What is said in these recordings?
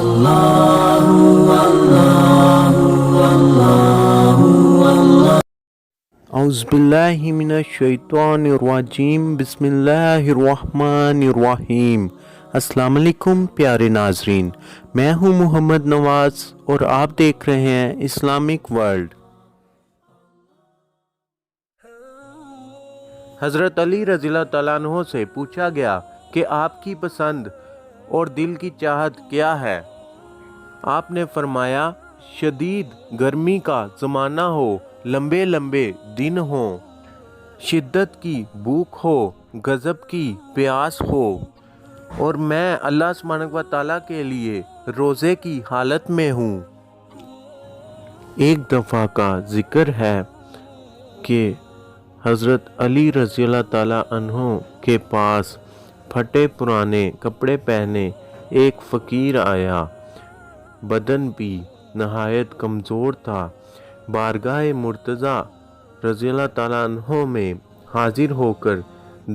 اعوذ باللہ من الشیطان الرجیم، بسم اللہ الرحمن الرحیم۔ السلام علیکم پیارے ناظرین، میں ہوں محمد نواز اور آپ دیکھ رہے ہیں اسلامک ورلڈ۔ حضرت علی رضی اللہ تعالیٰ عنہ سے پوچھا گیا کہ آپ کی پسند اور دل کی چاہت کیا ہے؟ آپ نے فرمایا، شدید گرمی کا زمانہ ہو، لمبے لمبے دن ہوں، شدت کی بھوک ہو، غضب کی پیاس ہو، اور میں اللہ سبحانہ و تعالیٰ کے لیے روزے کی حالت میں ہوں۔ ایک دفعہ کا ذکر ہے کہ حضرت علی رضی اللہ تعالیٰ عنہ کے پاس پھٹے پرانے کپڑے پہنے ایک فقیر آیا، بدن بھی نہایت کمزور تھا۔ بارگاہ مرتضیٰ رضی اللہ تعالیٰ عنہ میں حاضر ہو کر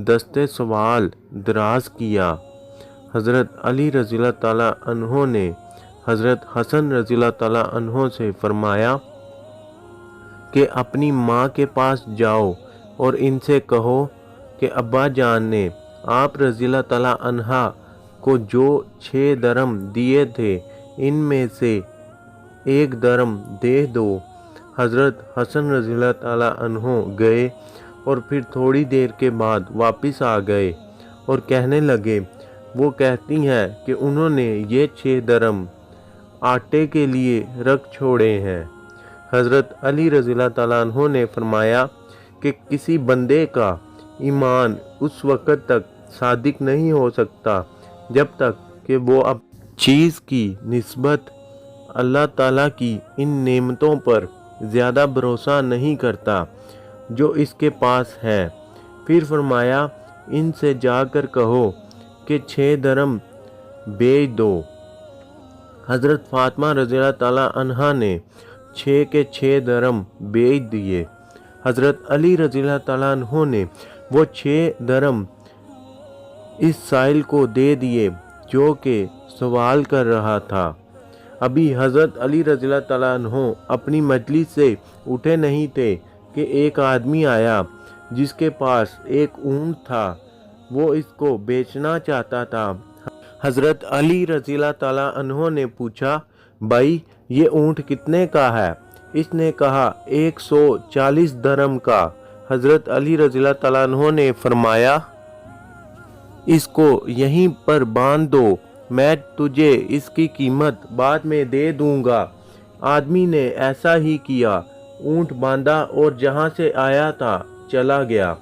دست سوال دراز کیا۔ حضرت علی رضی اللہ تعالیٰ عنہ نے حضرت حسن رضی اللہ تعالیٰ عنہ سے فرمایا کہ اپنی ماں کے پاس جاؤ اور ان سے کہو کہ ابا جان نے آپ رضی اللہ تعالیٰ عنہ کو جو 6 درم دیے تھے ان میں سے 1 درم دے دو۔ حضرت حسن رضی اللہ تعالیٰ عنہ گئے اور پھر تھوڑی دیر کے بعد واپس آ گئے اور کہنے لگے، وہ کہتی ہیں کہ انہوں نے یہ 6 درم آٹے کے لیے رکھ چھوڑے ہیں۔ حضرت علی رضی اللہ تعالیٰ عنہ نے فرمایا کہ کسی بندے کا ایمان اس وقت تک صادق نہیں ہو سکتا جب تک کہ وہ اب چیز کی نسبت اللہ تعالیٰ کی ان نعمتوں پر زیادہ بھروسہ نہیں کرتا جو اس کے پاس ہے۔ پھر فرمایا، ان سے جا کر کہو کہ 6 درم بیچ دو۔ حضرت فاطمہ رضی اللہ تعالیٰ عنہا نے 6 کے 6 درم بیچ دیے۔ حضرت علی رضی اللہ تعالیٰ عنہ نے وہ 6 درم اس سائل کو دے دیے جو کہ سوال کر رہا تھا۔ ابھی حضرت علی رضی اللہ تعالیٰ عنہ اپنی مجلس سے اٹھے نہیں تھے کہ ایک آدمی آیا جس کے پاس ایک اونٹ تھا، وہ اس کو بیچنا چاہتا تھا۔ حضرت علی رضی اللہ تعالیٰ عنہ نے پوچھا، بھائی یہ اونٹ کتنے کا ہے؟ اس نے کہا 140 درم کا۔ حضرت علی رضی اللہ تعالیٰ عنہ نے فرمایا، اس کو یہیں پر باندھ دو، میں تجھے اس کی قیمت بعد میں دے دوں گا۔ آدمی نے ایسا ہی کیا، اونٹ باندھا اور جہاں سے آیا تھا چلا گیا۔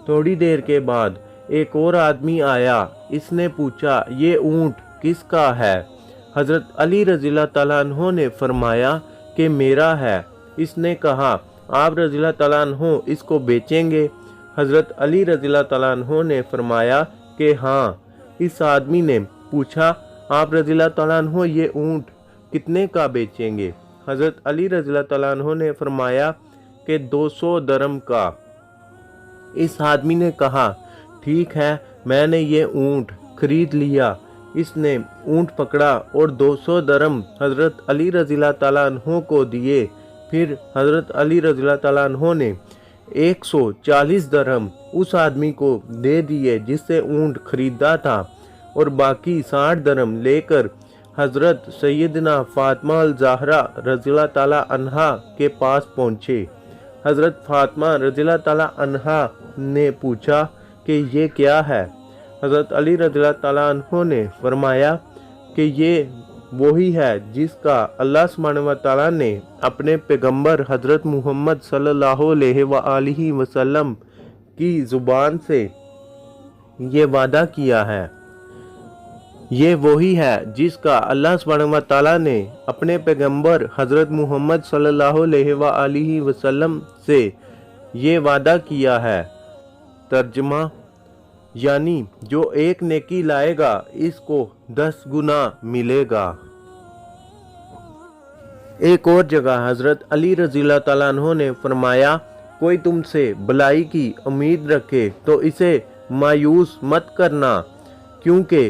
تھوڑی دیر کے بعد ایک اور آدمی آیا، اس نے پوچھا، یہ اونٹ کس کا ہے؟ حضرت علی رضی اللہ تعالیٰ عنہ نے فرمایا کہ میرا ہے۔ اس نے کہا، آپ رضی اللہ تعالیٰ عنہ اس کو بیچیں گے؟ حضرت علی رضی اللہ تعالیٰ عنہ نے فرمایا کہ ہاں۔ اس آدمی نے پوچھا، آپ رضی اللہ تعالیٰ عنہ یہ اونٹ کتنے کا بیچیں گے؟ حضرت علی رضی اللہ تعالیٰ عنہ نے فرمایا کہ 200 درم کا۔ اس آدمی نے کہا، ٹھیک ہے، میں نے یہ اونٹ خرید لیا۔ اس نے اونٹ پکڑا اور 200 درم حضرت علی رضی اللہ تعالیٰ عنہ کو دیے۔ پھر حضرت علی رضی اللہ تعالیٰ عنہ نے 140 درہم اس آدمی کو دے دیے جس سے اونٹ خریدا تھا، اور باقی 60 درہم لے کر حضرت سیدنا فاطمہ الزہرا رضی اللہ تعالیٰ عنہا کے پاس پہنچے۔ حضرت فاطمہ رضی اللہ تعالیٰ عنہا نے پوچھا کہ یہ کیا ہے؟ حضرت علی رضی اللہ تعالیٰ عنہ نے فرمایا کہ یہ وہی ہے جس کا اللہ سبحانہ و تعالیٰ نے اپنے پیغمبر حضرت محمد صلی اللہ علیہ وآلہ وسلم کی زبان سے یہ وعدہ کیا ہے۔ یہ وہی ہے جس کا اللہ سبحانہ و تعالیٰ نے اپنے پیغمبر حضرت محمد صلی اللہ علیہ وآلہ وسلم سے یہ وعدہ کیا ہے۔ ترجمہ، یعنی جو ایک نیکی لائے گا اس کو 10 گنا ملے گا۔ ایک اور جگہ حضرت علی رضی اللہ تعالیٰ عنہ نے فرمایا، کوئی تم سے بلائی کی امید رکھے تو اسے مایوس مت کرنا، کیونکہ